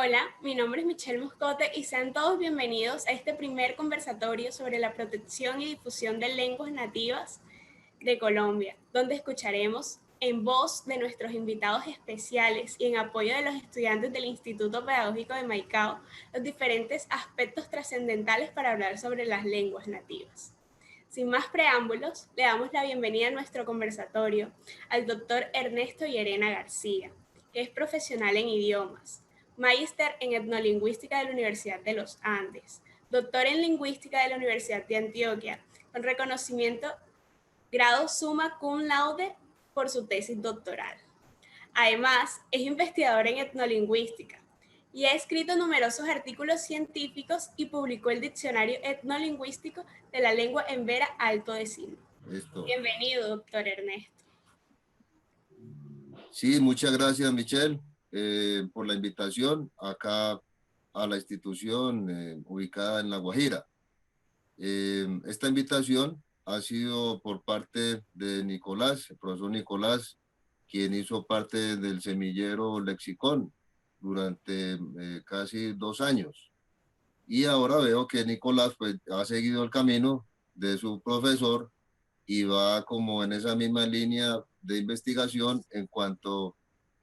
Hola, mi nombre es Michelle Muscote y sean todos bienvenidos a este primer conversatorio sobre la protección y difusión de lenguas nativas de Colombia, donde escucharemos en voz de nuestros invitados especiales y en apoyo de los estudiantes del Instituto Pedagógico de Maicao los diferentes aspectos trascendentales para hablar sobre las lenguas nativas. Sin más preámbulos, le damos la bienvenida a nuestro conversatorio al doctor Ernesto Llerena García, que es profesional en idiomas, magíster en etnolingüística de la Universidad de los Andes, doctor en lingüística de la Universidad de Antioquia, con reconocimiento grado summa cum laude por su tesis doctoral. Además, es investigador en etnolingüística y ha escrito numerosos artículos científicos y publicó el Diccionario Etnolingüístico de la Lengua Embera Alto Decimo. Bienvenido, doctor Ernesto. Sí, muchas gracias, Michelle, por la invitación acá a la institución ubicada en La Guajira. Esta invitación ha sido por parte de Nicolás, el profesor Nicolás, quien hizo parte del semillero Lexicón durante casi 2 años. Y ahora veo que Nicolás pues, ha seguido el camino de su profesor y va como en esa misma línea de investigación en cuanto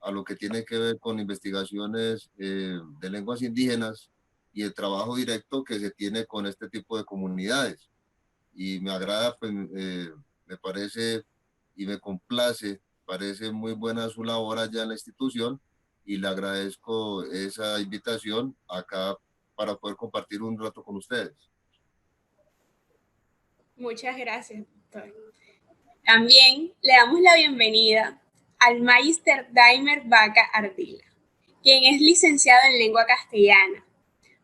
a lo que tiene que ver con investigaciones de lenguas indígenas y el trabajo directo que se tiene con este tipo de comunidades. Y me agrada, pues, me parece y me complace, parece muy buena su labor allá en la institución y le agradezco esa invitación acá para poder compartir un rato con ustedes. Muchas gracias, doctor. También le damos la bienvenida al Magister Daimer Vaca Ardila, quien es licenciado en lengua castellana,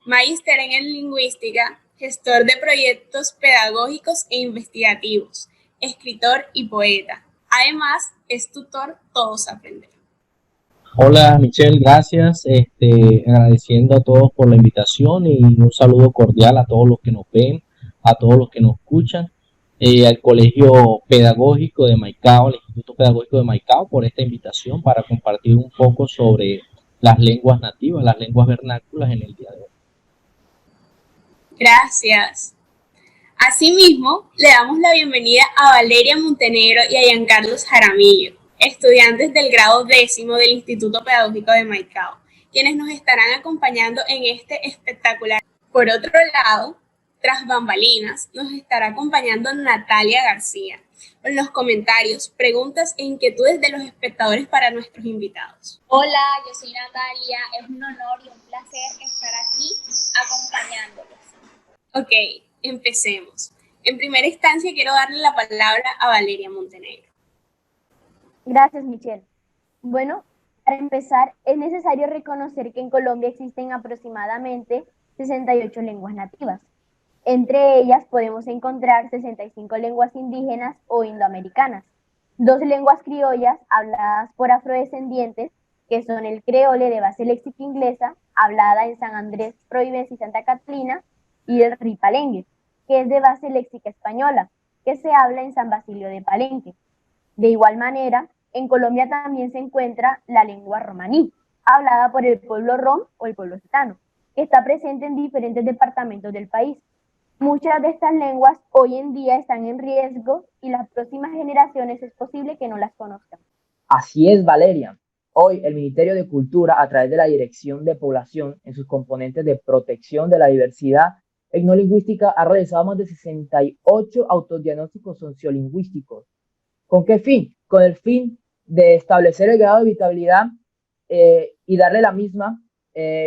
magíster en lingüística, gestor de proyectos pedagógicos e investigativos, escritor y poeta. Además, es tutor Todos Aprender. Hola Michelle, gracias. Agradeciendo a todos por la invitación y un saludo cordial a todos los que nos ven, a todos los que nos escuchan, al Colegio Pedagógico de Maicao, al Instituto Pedagógico de Maicao, por esta invitación para compartir un poco sobre las lenguas nativas, las lenguas vernáculas en el día de hoy. Gracias. Asimismo, le damos la bienvenida a Valeria Montenegro y a Giancarlos Jaramillo, estudiantes del grado 10º del Instituto Pedagógico de Maicao, quienes nos estarán acompañando en este espectacular. Por otro lado, tras bambalinas, nos estará acompañando Natalia García, con los comentarios, preguntas e inquietudes de los espectadores para nuestros invitados. Hola, yo soy Natalia, es un honor y un placer estar aquí acompañándolos. Ok, empecemos. En primera instancia quiero darle la palabra a Valeria Montenegro. Gracias, Michelle. Bueno, para empezar, es necesario reconocer que en Colombia existen aproximadamente 68 lenguas nativas. Entre ellas podemos encontrar 65 lenguas indígenas o indoamericanas, 2 lenguas criollas habladas por afrodescendientes, que son el creole de base léxica inglesa, hablada en San Andrés, Providencia y Santa Catalina, y el ripalengue, que es de base léxica española, que se habla en San Basilio de Palenque. De igual manera, en Colombia también se encuentra la lengua romaní, hablada por el pueblo rom o el pueblo gitano, que está presente en diferentes departamentos del país. Muchas de estas lenguas hoy en día están en riesgo y las próximas generaciones es posible que no las conozcan. Así es, Valeria. Hoy el Ministerio de Cultura, a través de la Dirección de Población, en sus componentes de protección de la diversidad etnolingüística, ha realizado más de 68 autodiagnósticos sociolingüísticos. ¿Con qué fin? Con el fin de establecer el grado de habitabilidad y darle la misma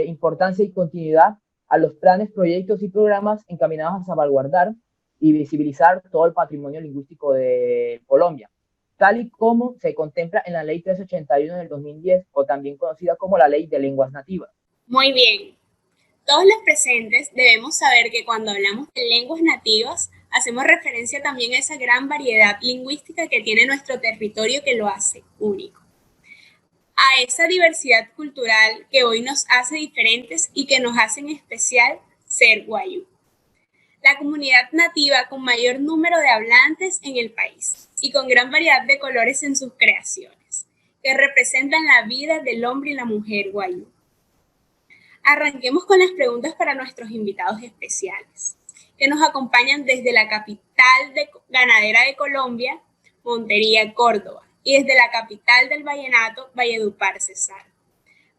importancia y continuidad a los planes, proyectos y programas encaminados a salvaguardar y visibilizar todo el patrimonio lingüístico de Colombia, tal y como se contempla en la Ley 381 del 2010, o también conocida como la Ley de Lenguas Nativas. Muy bien. Todos los presentes debemos saber que cuando hablamos de lenguas nativas, hacemos referencia también a esa gran variedad lingüística que tiene nuestro territorio que lo hace único. A esa diversidad cultural que hoy nos hace diferentes y que nos hace en especial ser guayú. La comunidad nativa con mayor número de hablantes en el país y con gran variedad de colores en sus creaciones, que representan la vida del hombre y la mujer guayú. Arranquemos con las preguntas para nuestros invitados especiales, que nos acompañan desde la capital ganadera de Colombia, Montería, Córdoba, y desde la capital del vallenato, Valledupar, Cesar.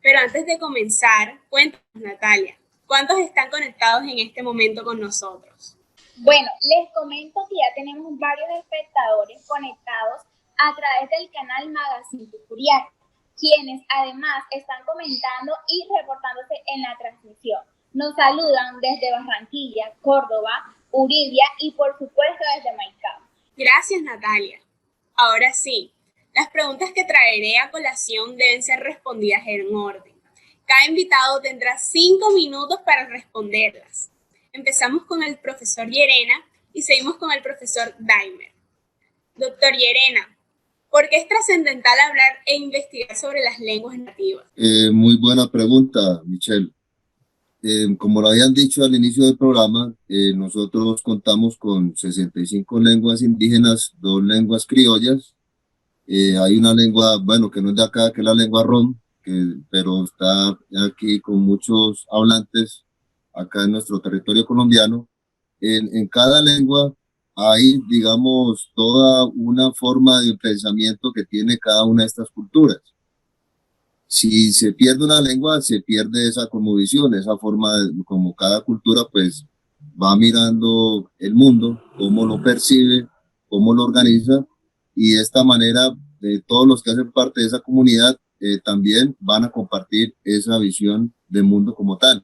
Pero antes de comenzar, cuéntanos, Natalia, ¿cuántos están conectados en este momento con nosotros? Bueno, les comento que ya tenemos varios espectadores conectados a través del canal Magazine Tucuriaca, quienes además están comentando y reportándose en la transmisión. Nos saludan desde Barranquilla, Córdoba, Uribe y por supuesto desde Maicao. Gracias, Natalia. Ahora sí, las preguntas que traeré a colación deben ser respondidas en orden. Cada invitado tendrá 5 minutos para responderlas. Empezamos con el profesor Llerena y seguimos con el profesor Daimer. Doctor Llerena, ¿por qué es trascendental hablar e investigar sobre las lenguas nativas? Muy buena pregunta, Michelle. Como lo habían dicho al inicio del programa, nosotros contamos con 65 lenguas indígenas, 2 lenguas criollas. Hay una lengua, bueno, que no es de acá, que es la lengua rom, pero está aquí con muchos hablantes acá en nuestro territorio colombiano. En cada lengua hay, digamos, toda una forma de pensamiento que tiene cada una de estas culturas. Si se pierde una lengua, se pierde esa cosmovisión, esa forma de, como cada cultura pues va mirando el mundo, cómo lo percibe, cómo lo organiza, y de esta manera todos los que hacen parte de esa comunidad también van a compartir esa visión del mundo como tal.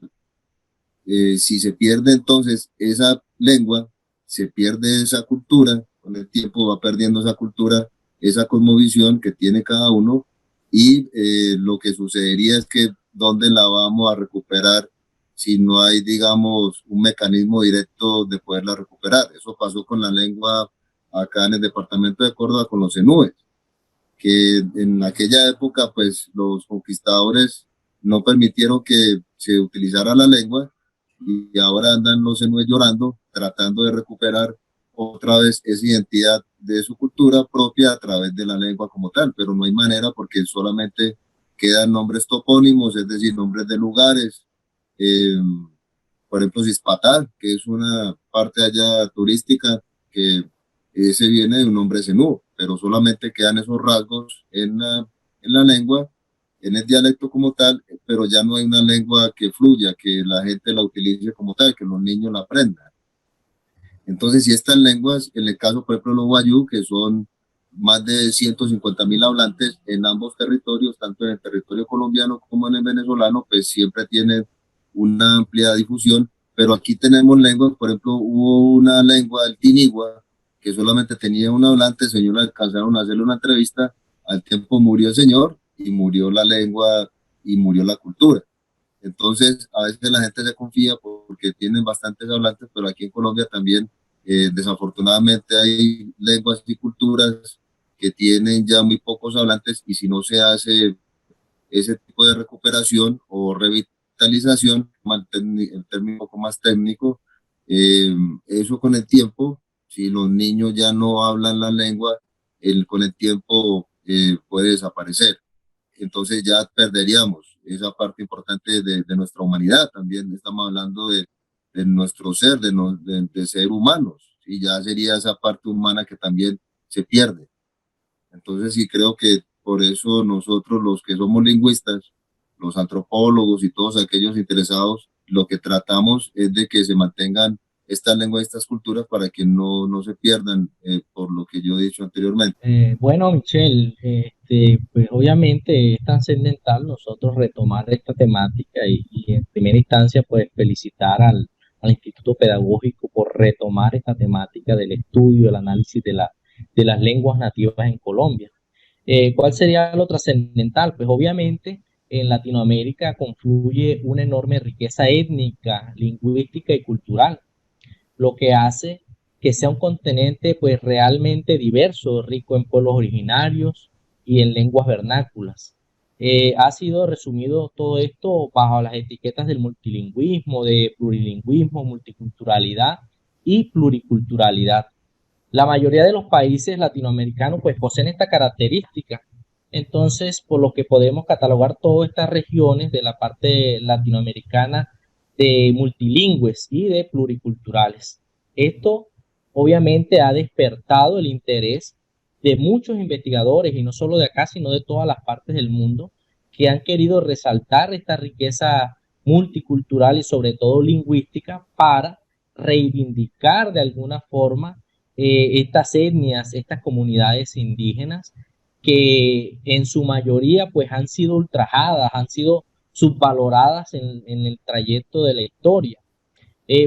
Si se pierde entonces esa lengua, se pierde esa cultura, con el tiempo va perdiendo esa cultura, esa cosmovisión que tiene cada uno, y lo que sucedería es que ¿dónde la vamos a recuperar si no hay, digamos, un mecanismo directo de poderla recuperar? Eso pasó con la lengua acá en el departamento de Córdoba con los zenúes, que en aquella época pues los conquistadores no permitieron que se utilizara la lengua, y ahora andan los zenúes llorando, tratando de recuperar otra vez esa identidad de su cultura propia a través de la lengua como tal, pero no hay manera porque solamente quedan nombres topónimos, es decir, nombres de lugares. Por ejemplo, Zispatá, que es una parte allá turística, que ese viene de un nombre zenú, pero solamente quedan esos rasgos en la lengua, en el dialecto como tal, pero ya no hay una lengua que fluya, que la gente la utilice como tal, que los niños la aprendan. Entonces, si estas lenguas, en el caso, por ejemplo, los wayuu, que son más de 150.000 hablantes en ambos territorios, tanto en el territorio colombiano como en el venezolano, pues siempre tienen una amplia difusión, pero aquí tenemos lenguas, por ejemplo, hubo una lengua del Tinigua, que solamente tenía un hablante, el señor alcanzaron a hacerle una entrevista, al tiempo murió el señor, y murió la lengua, y murió la cultura. Entonces, a veces la gente se confía porque tienen bastantes hablantes, pero aquí en Colombia también, desafortunadamente, hay lenguas y culturas que tienen ya muy pocos hablantes, y si no se hace ese tipo de recuperación o revitalización, el término un poco más técnico, eso con el tiempo, si los niños ya no hablan la lengua, con el tiempo puede desaparecer. Entonces ya perderíamos esa parte importante de nuestra humanidad. También estamos hablando de nuestro ser, de ser humanos, y ya sería esa parte humana que también se pierde. Entonces sí creo que por eso nosotros, los que somos lingüistas, los antropólogos y todos aquellos interesados, lo que tratamos es de que se mantengan estas lenguas y estas culturas para que no se pierdan, por lo que yo he dicho anteriormente. Bueno, Michelle, pues obviamente es trascendental nosotros retomar esta temática y en primera instancia pues felicitar al Instituto Pedagógico por retomar esta temática del estudio, el análisis de las lenguas nativas en Colombia. ¿Cuál sería lo trascendental? Pues obviamente en Latinoamérica confluye una enorme riqueza étnica, lingüística y cultural, lo que hace que sea un continente pues realmente diverso, rico en pueblos originarios y en lenguas vernáculas. Ha sido resumido todo esto bajo las etiquetas del multilingüismo, de plurilingüismo, multiculturalidad y pluriculturalidad. La mayoría de los países latinoamericanos pues poseen esta característica Entonces, por lo que podemos catalogar todas estas regiones de la parte latinoamericana de multilingües y de pluriculturales. Esto obviamente ha despertado el interés de muchos investigadores, y no solo de acá, sino de todas las partes del mundo, que han querido resaltar esta riqueza multicultural y sobre todo lingüística para reivindicar de alguna forma estas etnias, estas comunidades indígenas que en su mayoría pues han sido ultrajadas, han sido subvaloradas en el trayecto de la historia.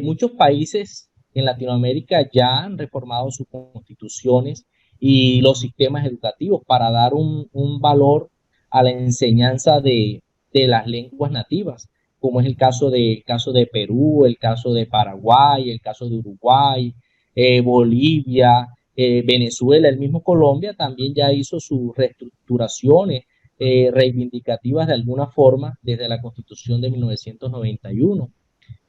Muchos países en Latinoamérica ya han reformado sus constituciones y los sistemas educativos para dar un valor a la enseñanza de las lenguas nativas, como es el caso de Perú, el caso de Paraguay, el caso de Uruguay, Bolivia, Venezuela, el mismo Colombia también ya hizo sus reestructuraciones reivindicativas de alguna forma desde la Constitución de 1991.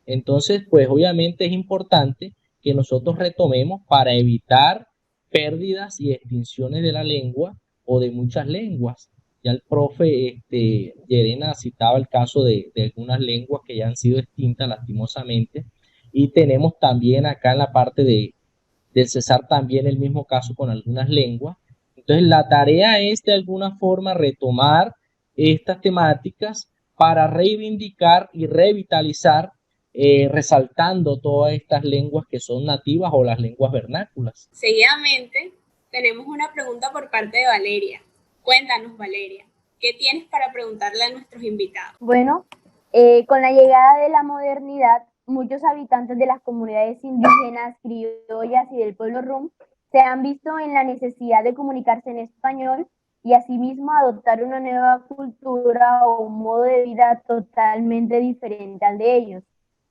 Entonces, pues obviamente es importante que nosotros retomemos para evitar pérdidas y extinciones de la lengua o de muchas lenguas. Ya el profe Llerena citaba el caso de algunas lenguas que ya han sido extintas lastimosamente, y tenemos también acá en la parte del Cesar también el mismo caso con algunas lenguas. Entonces la tarea es de alguna forma retomar estas temáticas para reivindicar y revitalizar, resaltando todas estas lenguas que son nativas o las lenguas vernáculas. Seguidamente, tenemos una pregunta por parte de Valeria. Cuéntanos, Valeria, ¿qué tienes para preguntarle a nuestros invitados? Bueno, con la llegada de la modernidad, muchos habitantes de las comunidades indígenas, criollas y del pueblo rum se han visto en la necesidad de comunicarse en español y asimismo adoptar una nueva cultura o un modo de vida totalmente diferente al de ellos,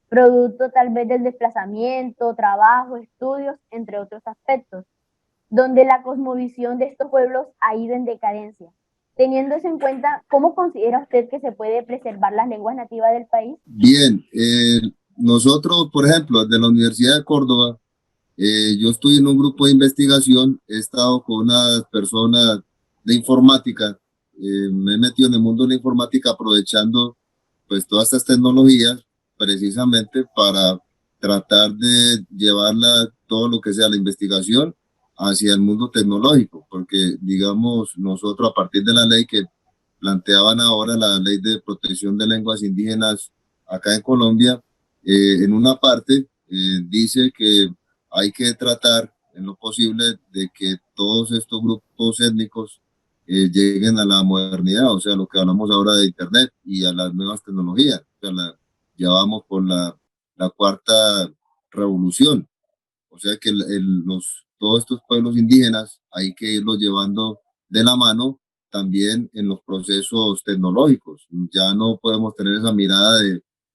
producto tal vez del desplazamiento, trabajo, estudios, entre otros aspectos, donde la cosmovisión de estos pueblos ha ido en decadencia. Teniendo eso en cuenta, ¿cómo considera usted que se puede preservar las lenguas nativas del país? Bien, nosotros, por ejemplo, de la Universidad de Córdoba, yo estoy en un grupo de investigación, he estado con unas personas de informática, me he metido en el mundo de la informática aprovechando pues todas estas tecnologías precisamente para tratar de llevarla todo lo que sea la investigación hacia el mundo tecnológico, porque digamos nosotros a partir de la ley que planteaban ahora, la ley de protección de lenguas indígenas acá en Colombia, en una parte dice que hay que tratar en lo posible de que todos estos grupos étnicos lleguen a la modernidad, o sea, lo que hablamos ahora de Internet y a las nuevas tecnologías. O sea, ya vamos por la cuarta revolución. O sea que todos estos pueblos indígenas hay que irlos llevando de la mano también en los procesos tecnológicos. Ya no podemos tener esa mirada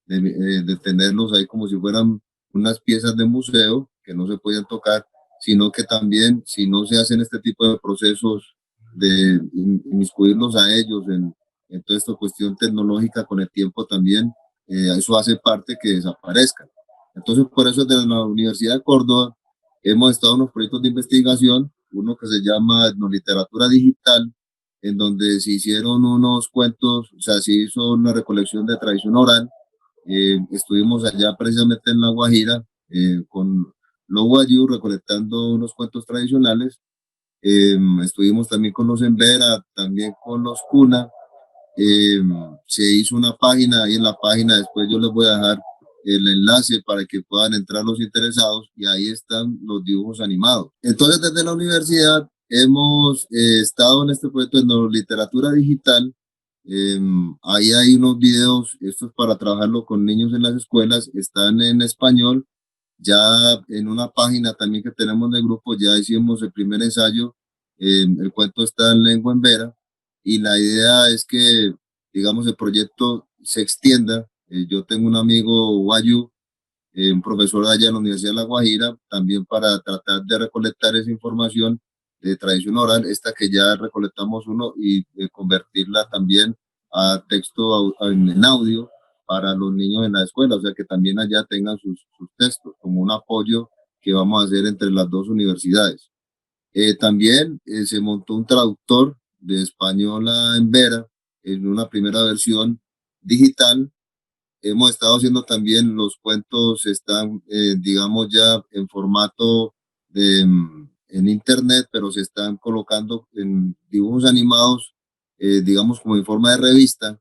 de tenerlos ahí como si fueran unas piezas de museo que no se pueden tocar, sino que también si no se hacen este tipo de procesos de inmiscuirlos a ellos en toda esta cuestión tecnológica con el tiempo también, eso hace parte que desaparezcan. Entonces, por eso desde la Universidad de Córdoba hemos estado en unos proyectos de investigación, uno que se llama Etnoliteratura Digital, en donde se hicieron unos cuentos, o sea, se hizo una recolección de tradición oral. Estuvimos allá precisamente en La Guajira con los Wayuu recolectando unos cuentos tradicionales. Estuvimos también con los Embera, también con los Cuna. Se hizo una página, y en la página después yo les voy a dejar el enlace para que puedan entrar los interesados, y ahí están los dibujos animados. Entonces, desde la universidad hemos estado en este proyecto de literatura digital. Ahí hay unos videos, estos para trabajarlo con niños en las escuelas, están en español. Ya en una página también que tenemos del grupo, ya hicimos el primer ensayo. El cuento está en lengua embera, y la idea es que, digamos, el proyecto se extienda. Yo tengo un amigo Wayu, un profesor allá en la Universidad de La Guajira, también para tratar de recolectar esa información de tradición oral, esta que ya recolectamos uno, y convertirla también a texto en audio para los niños en la escuela, o sea que también allá tengan sus textos como un apoyo que vamos a hacer entre las dos universidades. También se montó un traductor de Española en Vera, en una primera versión digital. Hemos estado haciendo también los cuentos, están, digamos, ya en formato en internet, pero se están colocando en dibujos animados, digamos, como en forma de revista,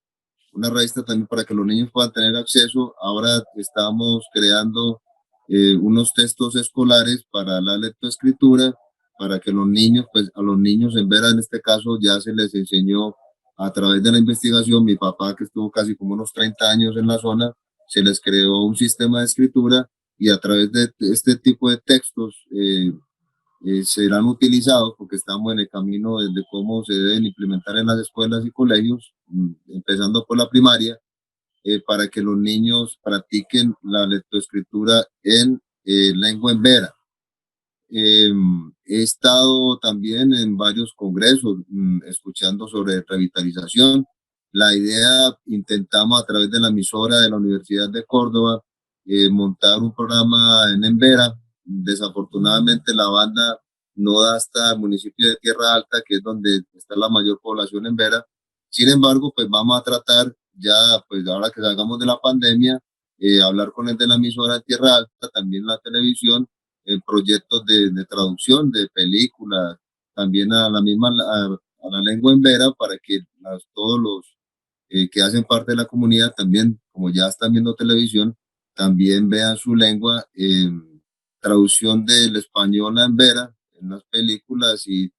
una revista también para que los niños puedan tener acceso. Ahora estamos creando unos textos escolares para la lectoescritura, para que los niños, pues a los niños en Vera en este caso ya se les enseñó a través de la investigación. Mi papá, que estuvo casi como unos 30 años en la zona, se les creó un sistema de escritura y a través de este tipo de textos serán utilizados, porque estamos en el camino de cómo se deben implementar en las escuelas y colegios, empezando por la primaria, para que los niños practiquen la lectoescritura en lengua en Vera. He estado también en varios congresos escuchando sobre revitalización. La idea, intentamos a través de la emisora de la Universidad de Córdoba montar un programa en Embera. Desafortunadamente la banda no da hasta el municipio de Tierra Alta, que es donde está la mayor población en Vera. Sin embargo, pues vamos a tratar ya, pues ahora que salgamos de la pandemia, hablar con el de la emisora de Tierra Alta, también la televisión, proyectos de traducción de películas, también a la misma, a la lengua en Vera, para que todos los que hacen parte de la comunidad también, como ya están viendo televisión, también vean su lengua, traducción del español en Vera, en las películas y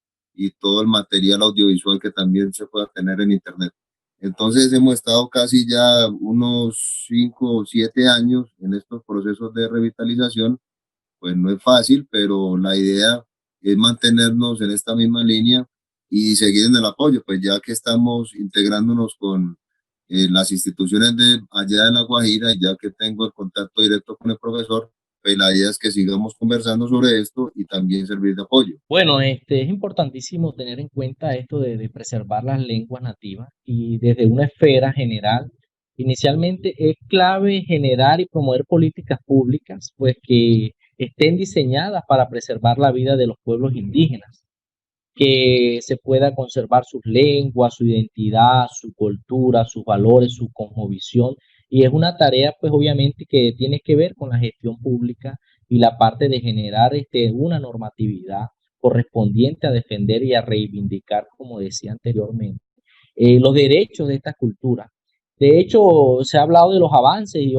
todo el material audiovisual que también se pueda tener en internet. Entonces hemos estado casi ya unos 5 o 7 años en estos procesos de revitalización. Pues no es fácil, pero la idea es mantenernos en esta misma línea y seguir en el apoyo, pues ya que estamos integrándonos con las instituciones de allá de La Guajira, y ya que tengo el contacto directo con el profesor, pues la idea es que sigamos conversando sobre esto y también servir de apoyo. Bueno, es importantísimo tener en cuenta esto de preservar las lenguas nativas y desde una esfera general. Inicialmente es clave generar y promover políticas públicas, pues que estén diseñadas para preservar la vida de los pueblos indígenas, que se pueda conservar sus lenguas, su identidad, su cultura, sus valores, su cosmovisión. Y es una tarea, pues obviamente, que tiene que ver con la gestión pública y la parte de generar una normatividad correspondiente a defender y a reivindicar, como decía anteriormente, los derechos de esta cultura. De hecho, se ha hablado de los avances y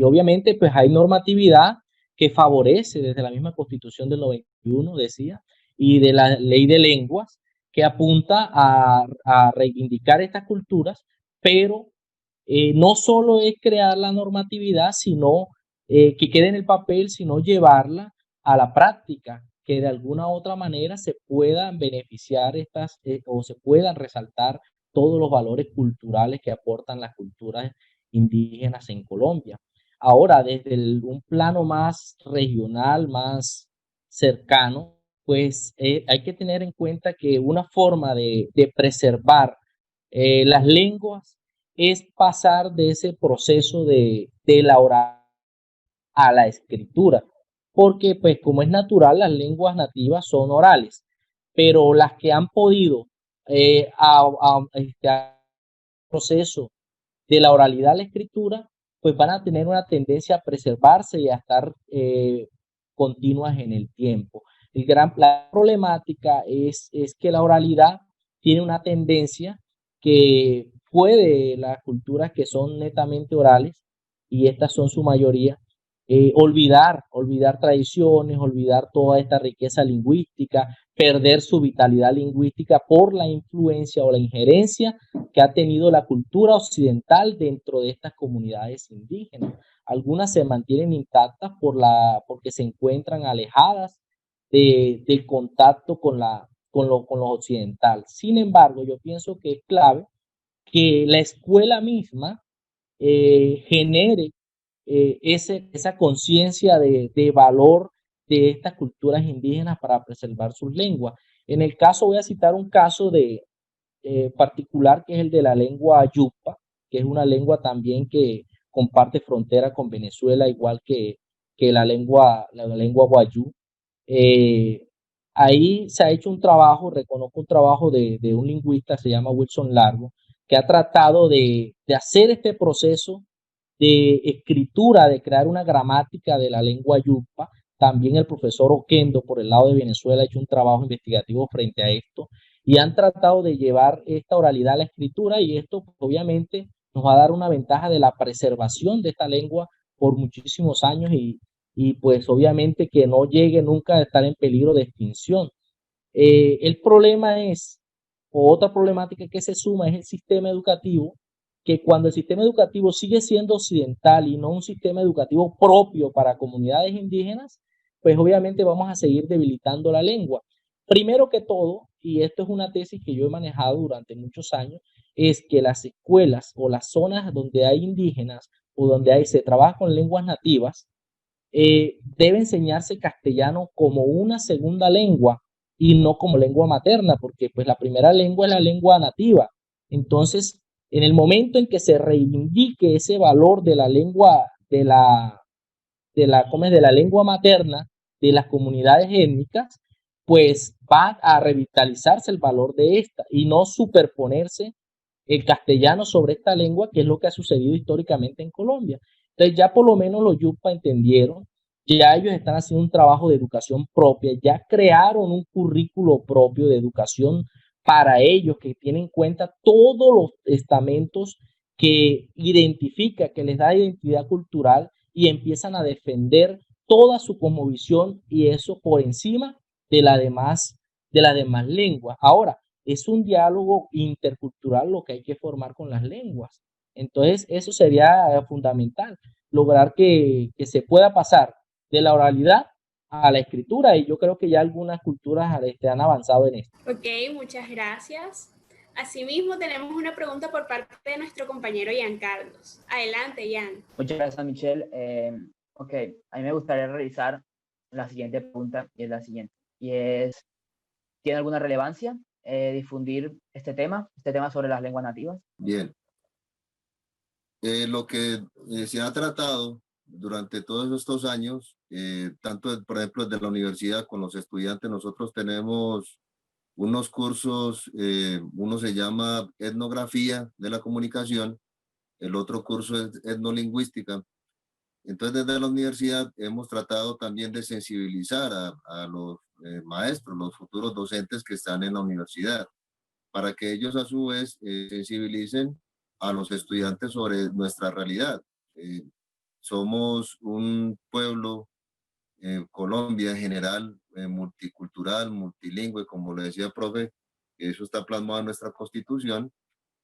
obviamente pues hay normatividad que favorece desde la misma Constitución del 91, decía, y de la Ley de Lenguas, que apunta a reivindicar estas culturas, pero no solo es crear la normatividad, sino que quede en el papel, sino llevarla a la práctica, que de alguna u otra manera se puedan beneficiar estas o se puedan resaltar todos los valores culturales que aportan las culturas indígenas en Colombia. Ahora, desde un plano más regional, más cercano, pues hay que tener en cuenta que una forma de preservar las lenguas es pasar de ese proceso de la oral a la escritura, porque pues como es natural, las lenguas nativas son orales, pero las que han podido a proceso de la oralidad a la escritura, pues van a tener una tendencia a preservarse y a estar continuas en el tiempo. La problemática es que la oralidad tiene una tendencia que puede las culturas que son netamente orales, y estas son su mayoría, olvidar tradiciones, olvidar toda esta riqueza lingüística, perder su vitalidad lingüística por la influencia o la injerencia que ha tenido la cultura occidental dentro de estas comunidades indígenas. Algunas se mantienen intactas porque se encuentran alejadas del contacto con lo occidental. Sin embargo, yo pienso que es clave que la escuela misma genere esa conciencia de valor de estas culturas indígenas para preservar sus lenguas. En el caso, voy a citar un caso particular, que es el de la lengua yupa, que es una lengua también que comparte frontera con Venezuela, igual que la lengua guayú. Eh, ahí se ha hecho un trabajo, reconozco un trabajo de un lingüista, se llama Wilson Largo, que ha tratado de hacer este proceso de escritura, de crear una gramática de la lengua yupa. También el profesor Oquendo, por el lado de Venezuela, ha hecho un trabajo investigativo frente a esto y han tratado de llevar esta oralidad a la escritura, y esto pues, obviamente nos va a dar una ventaja de la preservación de esta lengua por muchísimos años, y pues obviamente que no llegue nunca a estar en peligro de extinción. El problema es, o otra problemática que se suma, es el sistema educativo, que cuando el sistema educativo sigue siendo occidental y no un sistema educativo propio para comunidades indígenas, pues obviamente vamos a seguir debilitando la lengua. Primero que todo, y esto es una tesis que yo he manejado durante muchos años, es que las escuelas o las zonas donde hay indígenas o donde se trabaja con lenguas nativas, debe enseñarse castellano como una segunda lengua y no como lengua materna, porque pues la primera lengua es la lengua nativa. Entonces, en el momento en que se reivindique ese valor de la lengua, ¿cómo es? De la lengua materna de las comunidades étnicas, pues va a revitalizarse el valor de esta y no superponerse el castellano sobre esta lengua, que es lo que ha sucedido históricamente en Colombia. Entonces ya por lo menos los yupa entendieron, ya ellos están haciendo un trabajo de educación propia, ya crearon un currículo propio de educación para ellos que tiene en cuenta todos los estamentos que identifica, que les da identidad cultural, y empiezan a defender toda su cosmovisión, y eso por encima de las demás lenguas. Ahora, es un diálogo intercultural lo que hay que formar con las lenguas. Entonces, eso sería fundamental, lograr que se pueda pasar de la oralidad a la escritura, y yo creo que ya algunas culturas han avanzado en esto. Ok, muchas gracias. Asimismo, tenemos una pregunta por parte de nuestro compañero Ian Carlos. Adelante, Ian. Muchas gracias, Michelle. Ok, a mí me gustaría realizar la siguiente pregunta, y es la siguiente. Y es, ¿tiene alguna relevancia difundir este tema sobre las lenguas nativas? Bien. Lo que se ha tratado durante todos estos años, tanto, por ejemplo, desde la universidad con los estudiantes, nosotros tenemos unos cursos, uno se llama etnografía de la comunicación, el otro curso es etnolingüística. Entonces, desde la universidad hemos tratado también de sensibilizar a los maestros, los futuros docentes que están en la universidad, para que ellos a su vez sensibilicen a los estudiantes sobre nuestra realidad. Somos un pueblo, Colombia en general, multicultural, multilingüe, como le decía el profe, eso está plasmado en nuestra constitución.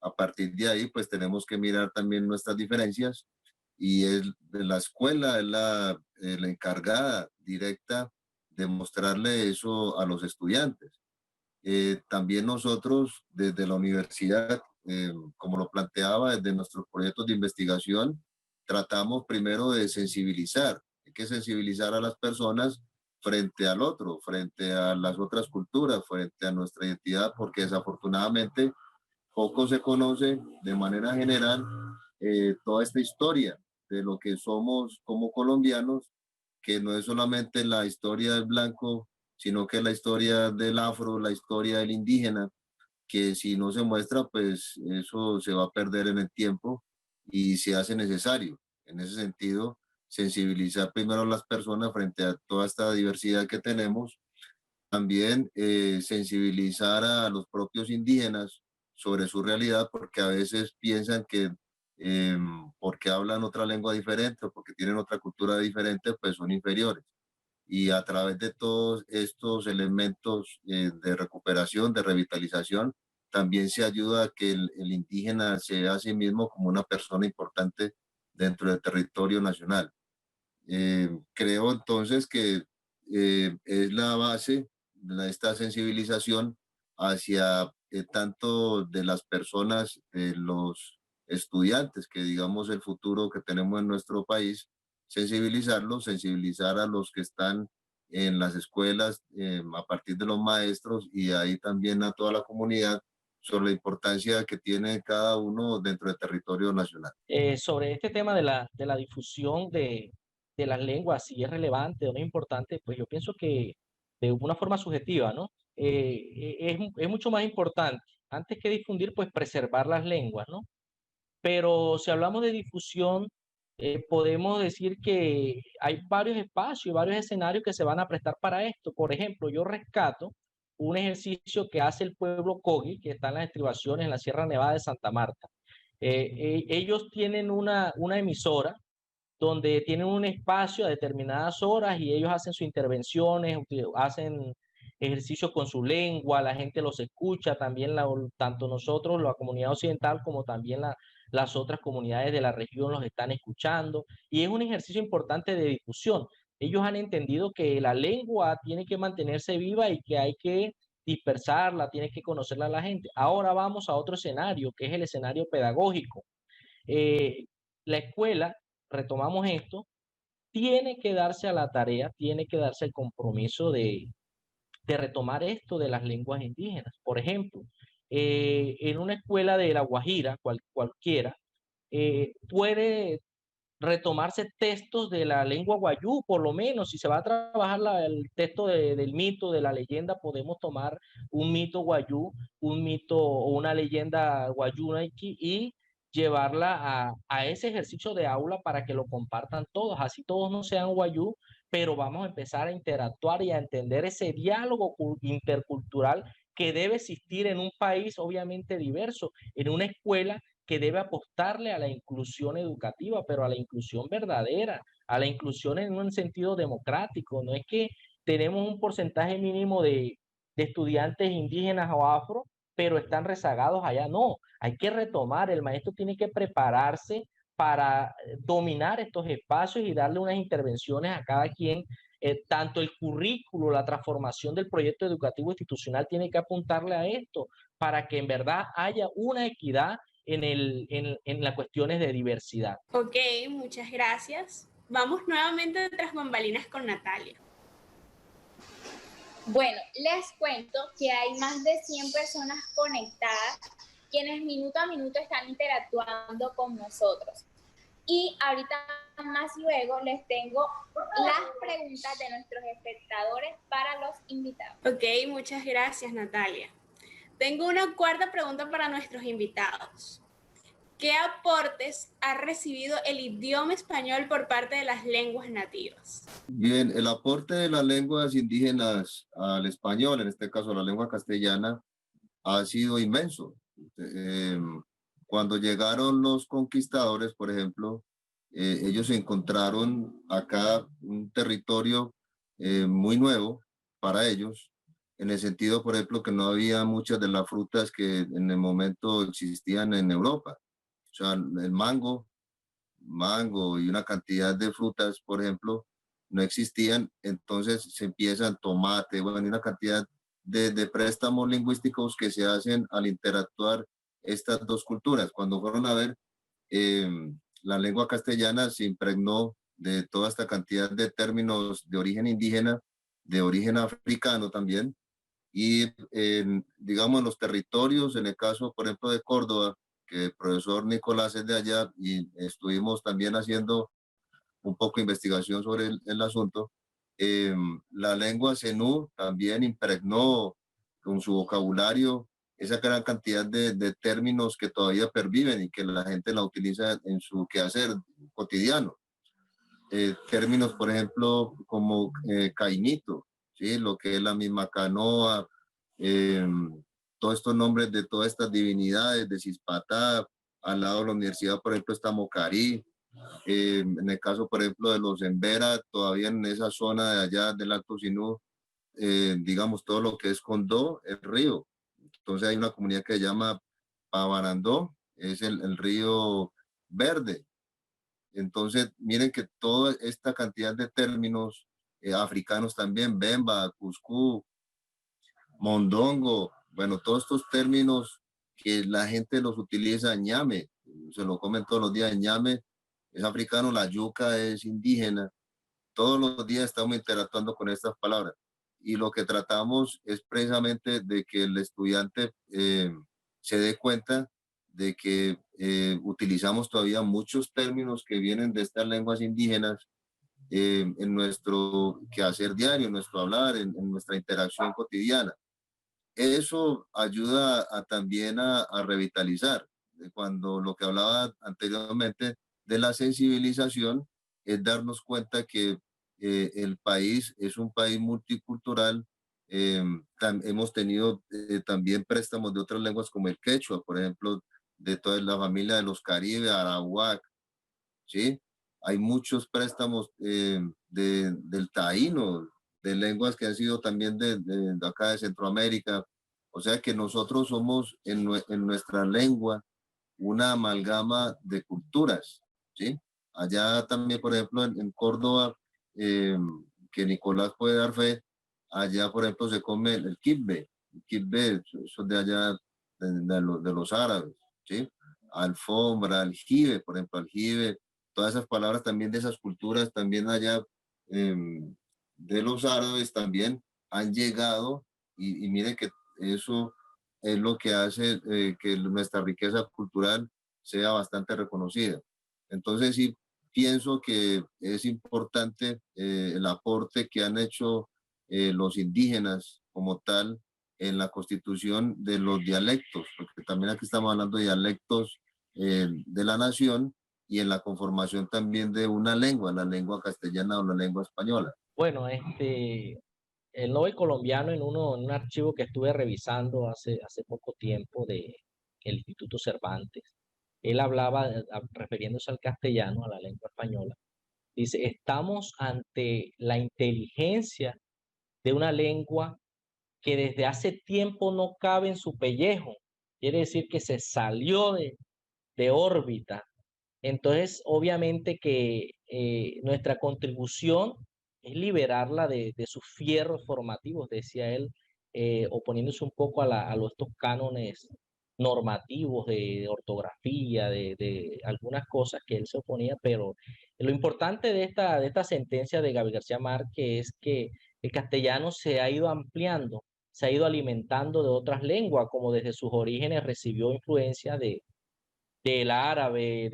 A partir de ahí, pues tenemos que mirar también nuestras diferencias, y la escuela es la encargada directa de mostrarle eso a los estudiantes. También nosotros desde la universidad, como lo planteaba, desde nuestros proyectos de investigación, tratamos primero de sensibilizar. Hay que sensibilizar a las personas frente al otro, frente a las otras culturas, frente a nuestra identidad, porque desafortunadamente poco se conoce de manera general toda esta historia de lo que somos como colombianos, que no es solamente la historia del blanco, sino que la historia del afro, la historia del indígena, que si no se muestra, pues eso se va a perder en el tiempo y se hace necesario. En ese sentido, sensibilizar primero a las personas frente a toda esta diversidad que tenemos. También sensibilizar a los propios indígenas sobre su realidad, porque a veces piensan que porque hablan otra lengua diferente o porque tienen otra cultura diferente, pues son inferiores. Y a través de todos estos elementos de recuperación, de revitalización, también se ayuda a que el indígena se vea a sí mismo como una persona importante dentro del territorio nacional. Creo entonces que es la base de esta sensibilización hacia tanto de las personas, de los estudiantes, que digamos el futuro que tenemos en nuestro país, sensibilizarlos, sensibilizar a los que están en las escuelas, a partir de los maestros, y ahí también a toda la comunidad sobre la importancia que tiene cada uno dentro del territorio nacional. Sobre este tema de la difusión de las lenguas, si es relevante o no es importante, pues yo pienso que de una forma subjetiva, ¿no? Es mucho más importante, antes que difundir, pues preservar las lenguas, ¿no? Pero si hablamos de difusión, podemos decir que hay varios espacios, varios escenarios que se van a prestar para esto. Por ejemplo, yo rescato un ejercicio que hace el pueblo Kogi, que está en las estribaciones en la Sierra Nevada de Santa Marta. Ellos tienen una emisora donde tienen un espacio a determinadas horas y ellos hacen sus intervenciones, hacen ejercicio con su lengua, la gente los escucha, también tanto nosotros, la comunidad occidental, como también las otras comunidades de la región los están escuchando, y es un ejercicio importante de difusión. Ellos han entendido que la lengua tiene que mantenerse viva y que hay que dispersarla, tiene que conocerla a la gente. Ahora vamos a otro escenario, que es el escenario pedagógico. Eh, la escuela, retomamos esto, tiene que darse a la tarea, tiene que darse el compromiso de retomar esto de las lenguas indígenas. Por ejemplo, en una escuela de La Guajira, cualquiera, puede retomarse textos de la lengua guayú, por lo menos, si se va a trabajar el texto del mito, de la leyenda, podemos tomar un mito guayú, un mito o una leyenda guayú y llevarla a ese ejercicio de aula para que lo compartan todos, así todos no sean guayú, pero vamos a empezar a interactuar y a entender ese diálogo intercultural que debe existir en un país obviamente diverso, en una escuela que debe apostarle a la inclusión educativa, pero a la inclusión verdadera, a la inclusión en un sentido democrático. No es que tenemos un porcentaje mínimo de estudiantes indígenas o afro, pero están rezagados allá. No, hay que retomar, el maestro tiene que prepararse para dominar estos espacios y darle unas intervenciones a cada quien. Tanto el currículo, la transformación del proyecto educativo institucional tiene que apuntarle a esto para que en verdad haya una equidad en las cuestiones de diversidad. Ok, muchas gracias. Vamos nuevamente tras bambalinas con Natalia. Bueno, les cuento que hay más de 100 personas conectadas quienes minuto a minuto están interactuando con nosotros. Y ahorita más luego les tengo las preguntas de nuestros espectadores para los invitados. Ok, muchas gracias, Natalia. Tengo una cuarta pregunta para nuestros invitados. ¿Qué aportes ha recibido el idioma español por parte de las lenguas nativas? Bien, el aporte de las lenguas indígenas al español, en este caso la lengua castellana, ha sido inmenso. Cuando llegaron los conquistadores, por ejemplo, ellos encontraron acá un territorio muy nuevo para ellos, en el sentido, por ejemplo, que no había muchas de las frutas que en el momento existían en Europa. O sea, el mango y una cantidad de frutas, por ejemplo, no existían. Entonces se empiezan tomate, bueno, y una cantidad de préstamos lingüísticos que se hacen al interactuar estas dos culturas. Cuando fueron a ver, la lengua castellana se impregnó de toda esta cantidad de términos de origen indígena, de origen africano también, y digamos en los territorios, en el caso, por ejemplo, de Córdoba, que el profesor Nicolás es de allá y estuvimos también haciendo un poco de investigación sobre el asunto, la lengua zenú también impregnó con su vocabulario esa gran cantidad de términos que todavía perviven y que la gente la utiliza en su quehacer cotidiano. Términos, por ejemplo, como caimito, ¿sí? Lo que es la misma canoa, todos estos nombres de todas estas divinidades, de Cispatá, al lado de la universidad, por ejemplo, está Mocarí, en el caso, por ejemplo, de los Embera, todavía en esa zona de allá del Alto Sinú, digamos, todo lo que es Condó, el río. Entonces hay una comunidad que se llama Pavarandó, es el río verde. Entonces, miren que toda esta cantidad de términos africanos también, Bemba, Cuscú, Mondongo, bueno, todos estos términos que la gente los utiliza, ñame, se lo comen todos los días, ñame es africano, la yuca es indígena, todos los días estamos interactuando con estas palabras. Y lo que tratamos es precisamente de que el estudiante se dé cuenta de que utilizamos todavía muchos términos que vienen de estas lenguas indígenas en nuestro quehacer diario, en nuestro hablar, en nuestra interacción cotidiana. Eso ayuda también a revitalizar. Cuando lo que hablaba anteriormente de la sensibilización es darnos cuenta que el país es un país multicultural. Hemos tenido también préstamos de otras lenguas como el quechua, por ejemplo, de toda la familia de los Caribe, Arawak, ¿sí? Hay muchos préstamos del taíno, de lenguas que han sido también de acá de Centroamérica. O sea que nosotros somos en nuestra lengua una amalgama de culturas, ¿sí? Allá también, por ejemplo, en Córdoba, eh, que Nicolás puede dar fe, allá, por ejemplo, se come el kibbe. El kibbe, eso es de allá, de los árabes, ¿sí? Alfombra, aljibe, por ejemplo, aljibe, todas esas palabras también de esas culturas, también allá eh, de los árabes también han llegado y mire que eso es lo que hace que nuestra riqueza cultural sea bastante reconocida. Entonces sí pienso que es importante el aporte que han hecho los indígenas como tal en la constitución de los dialectos, porque también aquí estamos hablando de dialectos de la nación y en la conformación también de una lengua, la lengua castellana o la lengua española. Bueno, el Nobel colombiano en un archivo que estuve revisando hace poco tiempo de el Instituto Cervantes, él hablaba, refiriéndose al castellano, a la lengua española, dice, estamos ante la inteligencia de una lengua que desde hace tiempo no cabe en su pellejo. Quiere decir que se salió de órbita. Entonces, obviamente que nuestra contribución es liberarla de sus fierros formativos, decía él, oponiéndose un poco a estos cánones normativos de ortografía, de algunas cosas que él se oponía, pero lo importante de esta sentencia de Gabriel García Márquez es que el castellano se ha ido ampliando, se ha ido alimentando de otras lenguas, como desde sus orígenes recibió influencia del árabe,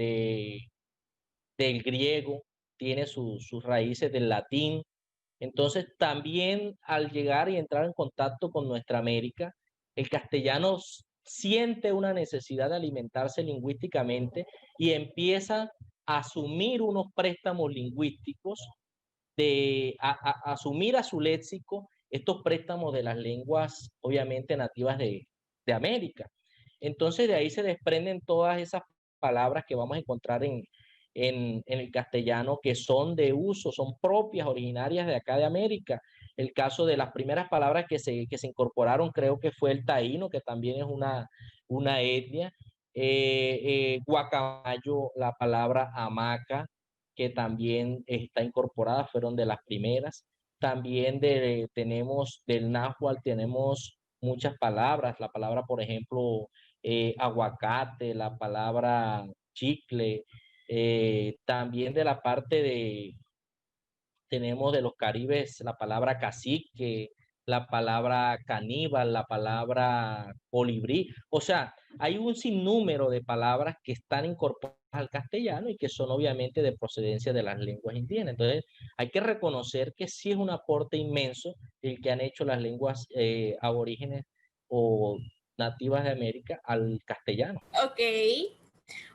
del griego, tiene sus raíces del latín. Entonces, también al llegar y entrar en contacto con nuestra América, el castellano siente una necesidad de alimentarse lingüísticamente y empieza a asumir unos préstamos lingüísticos, asumir a su léxico estos préstamos de las lenguas, obviamente, nativas de América. Entonces, de ahí se desprenden todas esas palabras que vamos a encontrar en el castellano que son de uso, son propias, originarias de acá de América. El caso de las primeras palabras que se incorporaron, creo que fue el taíno, que también es una etnia. Guacamayo, la palabra hamaca, que también está incorporada, fueron de las primeras. También tenemos del náhuatl, tenemos muchas palabras, la palabra, por ejemplo, aguacate, la palabra chicle, también de la parte tenemos de los caribes la palabra cacique, la palabra caníbal, la palabra colibrí. O sea, hay un sinnúmero de palabras que están incorporadas al castellano y que son obviamente de procedencia de las lenguas indígenas. Entonces, hay que reconocer que sí es un aporte inmenso el que han hecho las lenguas aborígenes o nativas de América al castellano. Ok,